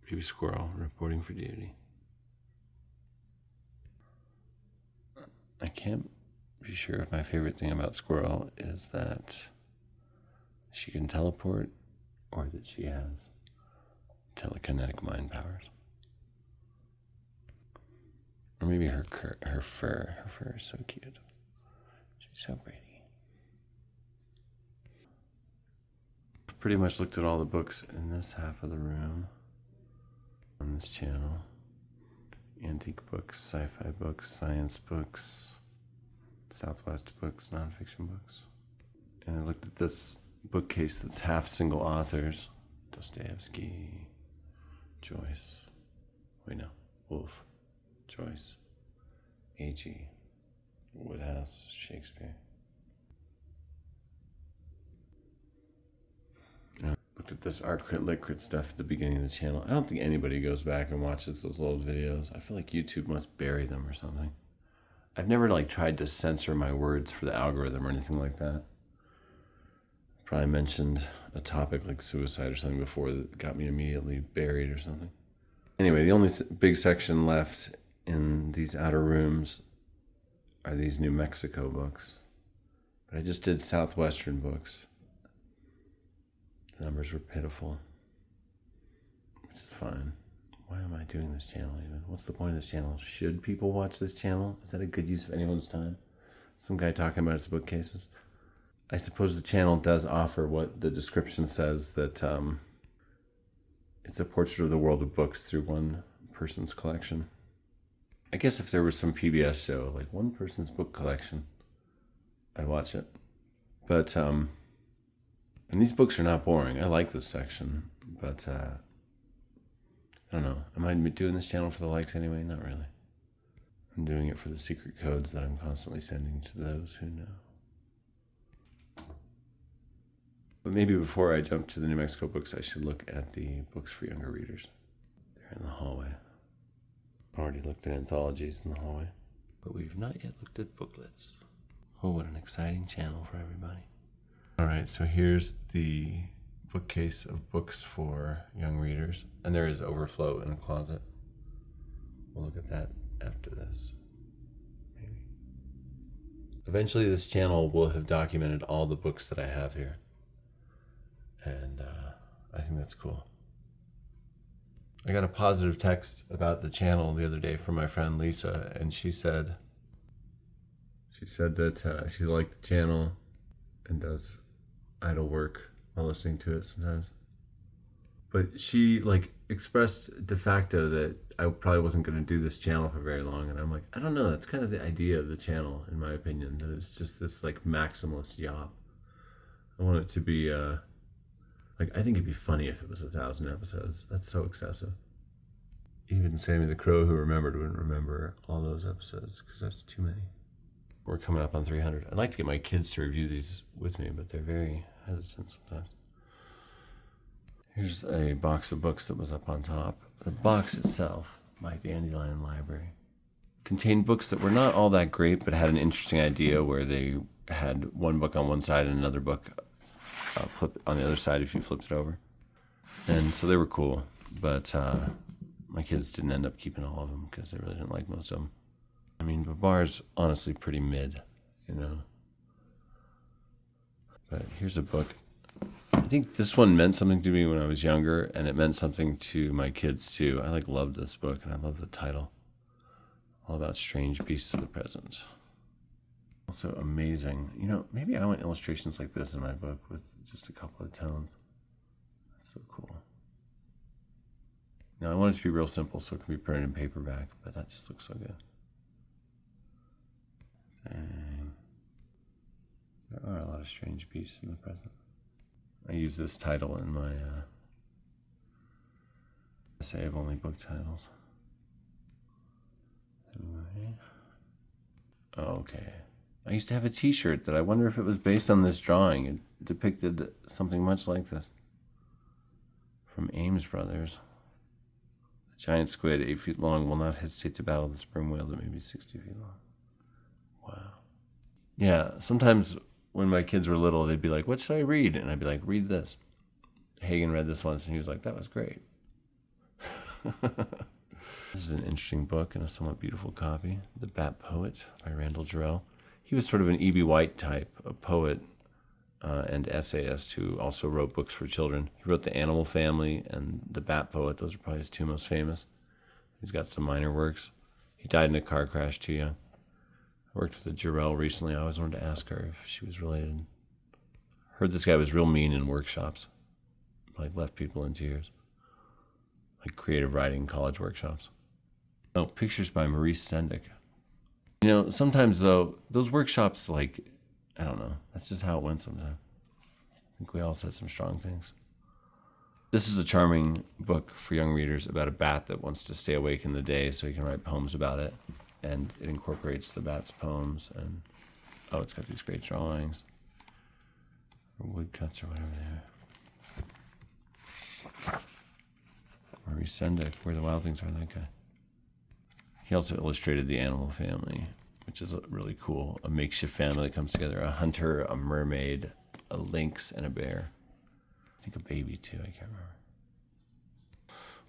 Baby squirrel reporting for duty. I can't be sure if my favorite thing about Squirrel is that she can teleport or that she has telekinetic mind powers. Or maybe her fur. Her fur is so cute. She's so pretty. Pretty much looked at all the books in this half of the room on this channel. Antique books, sci-fi books, science books, Southwest books, nonfiction books. And I looked at this bookcase that's half single authors. Dostoevsky, Joyce, Woolf, Joyce, A.G., Wodehouse, Shakespeare. Looked at this Art Crit Lit Crit stuff at the beginning of the channel. I don't think anybody goes back and watches those old videos. I feel like YouTube must bury them or something. I've never tried to censor my words for the algorithm or anything like that. Probably mentioned a topic like suicide or something before that got me immediately buried or something. Anyway, the only big section left in these outer rooms are these New Mexico books. But I just did Southwestern books. The numbers were pitiful, which is fine. Why am I doing this channel even? What's the point of this channel? Should people watch this channel? Is that a good use of anyone's time? Some guy talking about his bookcases? I suppose the channel does offer what the description says, that it's a portrait of the world of books through one person's collection. I guess if there was some PBS show, like one person's book collection, I'd watch it. But, and these books are not boring. I like this section, but I don't know. Am I doing this channel for the likes anyway? Not really. I'm doing it for the secret codes that I'm constantly sending to those who know. But maybe before I jump to the New Mexico books, I should look at the books for younger readers. They're in the hallway. I've already looked at anthologies in the hallway, but we've not yet looked at booklets. Oh, what an exciting channel for everybody. All right, so here's the bookcase of books for young readers, and there is overflow in a closet. We'll look at that after this, maybe. Eventually this channel will have documented all the books that I have here, and I think that's cool. I got a positive text about the channel the other day from my friend Lisa, and she said that she liked the channel and does idle work while listening to it sometimes. But she expressed de facto that I probably wasn't going to do this channel for very long, and I'm like, I don't know, that's kind of the idea of the channel, in my opinion, that it's just this maximalist job. I want it to be I think it'd be funny if it was 1,000 episodes. That's so excessive. Even Sammy the Crow, who remembered, wouldn't remember all those episodes, because that's too many. We're coming up on 300. I'd like to get my kids to review these with me, but they're very hesitant sometimes. Here's a box of books that was up on top. The box itself, my Dandelion Library, contained books that were not all that great, but had an interesting idea where they had one book on one side and another book flip on the other side if you flipped it over. And so they were cool, but my kids didn't end up keeping all of them because they really didn't like most of them. I mean, Babar's honestly pretty mid, But here's a book. I think this one meant something to me when I was younger, and it meant something to my kids too. I loved this book, and I love the title. All about strange beasts of the present. Also amazing. Maybe I want illustrations like this in my book with just a couple of tones. That's so cool. Now I want it to be real simple so it can be printed in paperback, but that just looks so good. Dang. There are a lot of strange beasts in the present. I use this title in my essay of only book titles. Anyway. Okay. I used to have a t-shirt that I wonder if it was based on this drawing. It depicted something much like this. From Ames Brothers. A giant squid, 8 feet long, will not hesitate to battle the sperm whale that may be 60 feet long. Wow. Yeah, sometimes when my kids were little, they'd be like, what should I read? And I'd be like, read this. Hagen read this once, and he was like, that was great. This is an interesting book and a somewhat beautiful copy. The Bat Poet by Randall Jarrell. He was sort of an E.B. White type, a poet and essayist who also wrote books for children. He wrote The Animal Family and The Bat Poet. Those are probably his two most famous. He's got some minor works. He died in a car crash too young. I worked with a Jarrell recently. I always wanted to ask her if she was related. Heard this guy was real mean in workshops. Like left people in tears. Like creative writing college workshops. Oh, pictures by Maurice Sendak. You know, sometimes though, those workshops, like, I don't know. That's just how it went sometimes. I think we all said some strong things. This is a charming book for young readers about a bat that wants to stay awake in the day so he can write poems about it. And it incorporates the bat's poems. And, oh, it's got these great drawings. Or woodcuts or whatever they are. Maurice Sendak, Where the Wild Things Are, that guy. He also illustrated The Animal Family, which is really cool. A makeshift family that comes together. A hunter, a mermaid, a lynx, and a bear. I think a baby, too. I can't remember.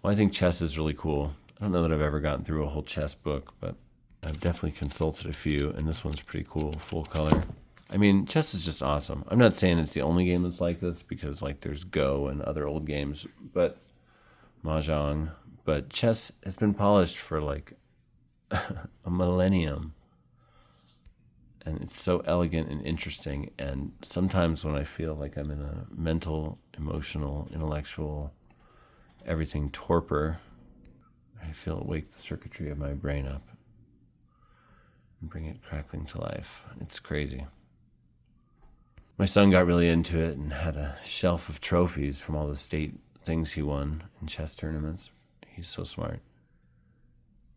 Well, I think chess is really cool. I don't know that I've ever gotten through a whole chess book, but I've definitely consulted a few, and this one's pretty cool, full color. I mean, chess is just awesome. I'm not saying it's the only game that's like this, because, like, there's Go and other old games, but Mahjong. But chess has been polished for, like, a millennium, and it's so elegant and interesting. And sometimes when I feel like I'm in a mental, emotional, intellectual, everything torpor, I feel it wake the circuitry of my brain up and bring it crackling to life. It's crazy. My son got really into it and had a shelf of trophies from all the state things he won in chess tournaments. He's so smart.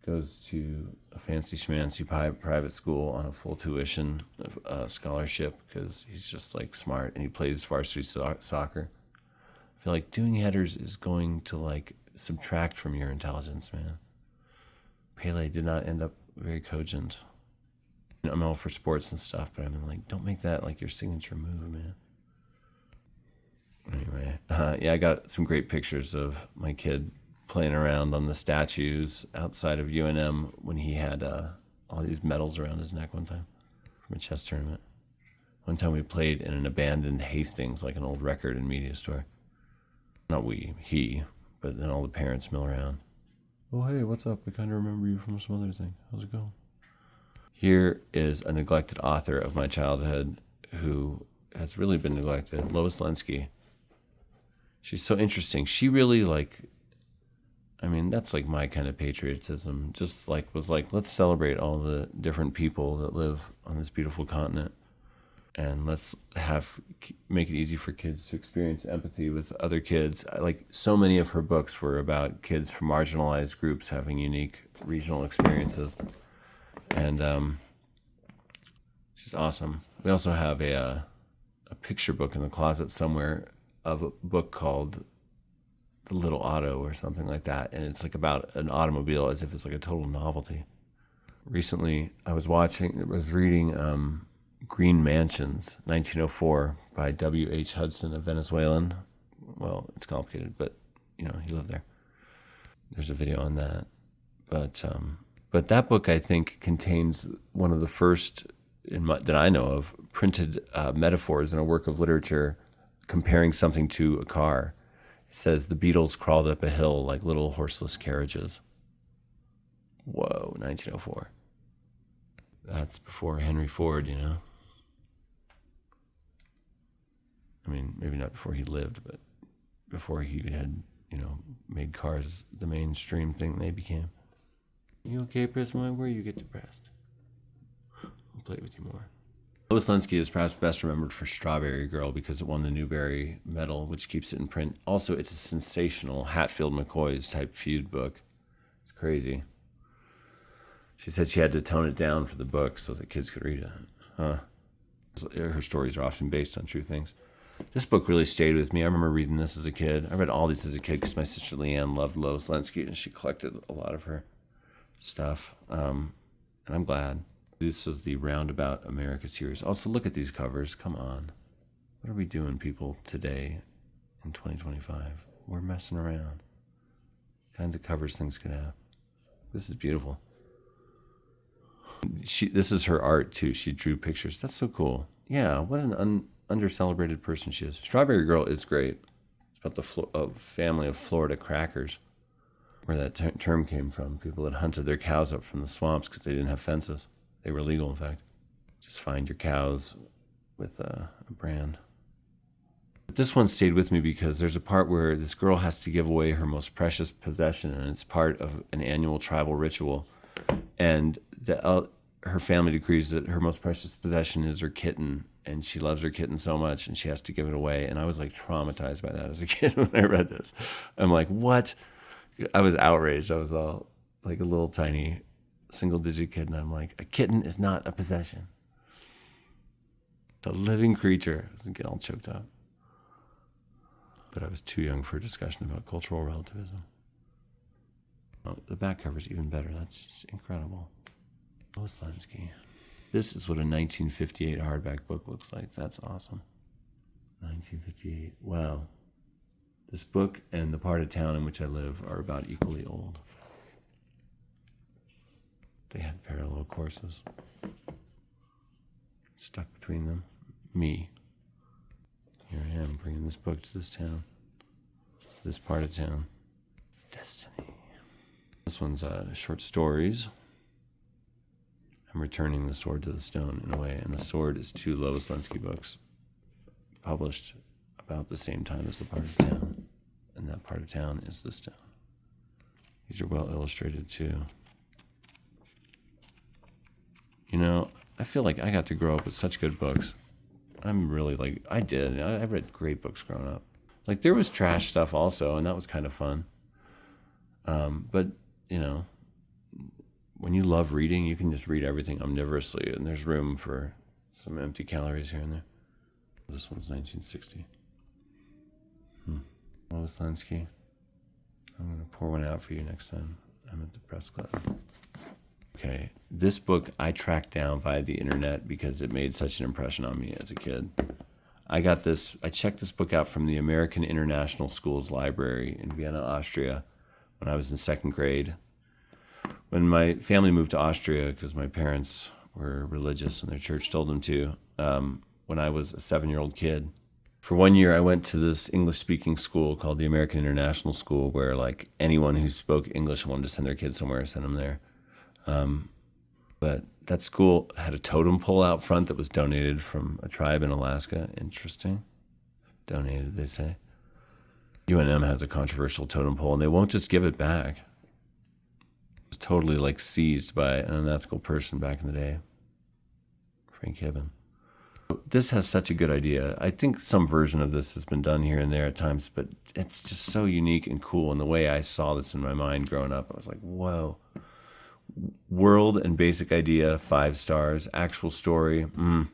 Goes to a fancy schmancy private school on a full tuition scholarship because he's just like smart, and he plays varsity soccer. I feel like doing headers is going to like subtract from your intelligence, man. Pele did not end up very cogent. I'm all for sports and stuff, but I'm like, don't make that like your signature move, man. Anyway, yeah, I got some great pictures of my kid playing around on the statues outside of UNM when he had all these medals around his neck one time from a chess tournament. One time we played in an abandoned Hastings, like an old record and media store. Not we, he, but then all the parents mill around. Oh, hey, what's up? I kind of remember you from some other thing. How's it going? Here is a neglected author of my childhood who has really been neglected, Lois Lenski. She's so interesting. She really I mean, that's like my kind of patriotism. Just like was like, let's celebrate all the different people that live on this beautiful continent, and let's make it easy for kids to experience empathy with other kids. Like so many of her books were about kids from marginalized groups having unique regional experiences, and she's awesome. We also have a picture book in the closet somewhere of a book called The Little Auto or something like that, and it's like about an automobile as if it's like a total novelty. Recently, I was reading Green Mansions, 1904, by W.H. Hudson, a Venezuelan. Well, it's complicated, but you know, he lived there. There's a video on that, but that book I think contains one of the first that I know of printed metaphors in a work of literature comparing something to a car. It says the Beatles crawled up a hill like little horseless carriages. Whoa, 1904. That's before Henry Ford, you know. I mean, maybe not before he lived, but before he had, you know, made cars the mainstream thing they became. You okay, Prisma? Where you get depressed? I'll play with you more. Lois Lenski is perhaps best remembered for Strawberry Girl because it won the Newbery Medal, which keeps it in print. Also, it's a sensational Hatfield-McCoy's type feud book. It's crazy. She said she had to tone it down for the book so that kids could read it. Her stories are often based on true things. This book really stayed with me. I remember reading this as a kid. I read all these as a kid because my sister Leanne loved Lois Lenski, and she collected a lot of her stuff. And I'm glad. This is the Roundabout America series. Also, look at these covers. Come on. What are we doing, people, today in 2025? We're messing around. Kinds of covers things could have. This is beautiful. This is her art too. She drew pictures. That's so cool. Yeah, what an under-celebrated person she is. Strawberry Girl is great. It's about the family of Florida crackers, where that term came from. People that hunted their cows up from the swamps because they didn't have fences. They were legal, in fact. Just find your cows with a brand. But this one stayed with me because there's a part where this girl has to give away her most precious possession, and it's part of an annual tribal ritual. And her family decrees that her most precious possession is her kitten, and she loves her kitten so much, and she has to give it away. And I was like traumatized by that as a kid when I read this. I'm like, what? I was outraged. I was all like a little tiny single-digit kid, and I'm like, a kitten is not a possession. It's a living creature. I was getting all choked up. But I was too young for a discussion about cultural relativism. Oh, the back cover's even better. That's just incredible. Lois Lansky. This is what a 1958 hardback book looks like. That's awesome. 1958. Wow. This book and the part of town in which I live are about equally old. They had parallel courses. Stuck between them. Me. Here I am bringing this book to this town. This part of town. Destiny. This one's short stories. I'm returning the sword to the stone in a way, and the sword is 2 Lois Lansky books published about the same time as the part of town, and that part of town is the stone. These are well illustrated too. You know, I feel like I got to grow up with such good books. I'm really like, I read great books growing up. Like, there was trash stuff also, and that was kind of fun. But, you know, when you love reading, you can just read everything omnivorously, and there's room for some empty calories here and there. This one's 1960. Lois Lansky. I'm going to pour one out for you next time I'm at the press club. Okay, this book I tracked down via the internet because it made such an impression on me as a kid. I checked this book out from the American International Schools Library in Vienna, Austria, when I was in 2nd grade. When my family moved to Austria, because my parents were religious and their church told them to, when I was a 7-year-old kid. For 1 year, I went to this English-speaking school called the American International School, where like anyone who spoke English and wanted to send their kids somewhere, sent them there. But that school had a totem pole out front that was donated from a tribe in Alaska. Interesting. Donated, they say. UNM has a controversial totem pole, and they won't just give it back. It was totally like seized by an unethical person back in the day. Frank Gibbon. This has such a good idea. I think some version of this has been done here and there at times, but it's just so unique and cool. And the way I saw this in my mind growing up, I was like, whoa. World and basic idea, 5 stars. Actual story, kind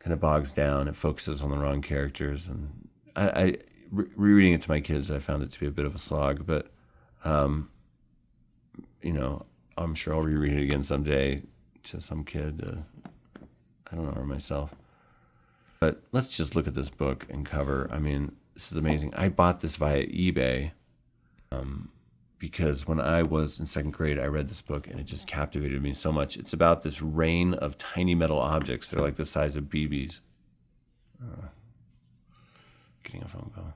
of bogs down. It focuses on the wrong characters. And I rereading it to my kids, I found it to be a bit of a slog. But, you know, I'm sure I'll reread it again someday to some kid. I don't know, or myself. But let's just look at this book and cover. I mean, this is amazing. I bought this via eBay because when I was in 2nd grade, I read this book and it just captivated me so much. It's about this rain of tiny metal objects that are like the size of BBs. Getting a phone call.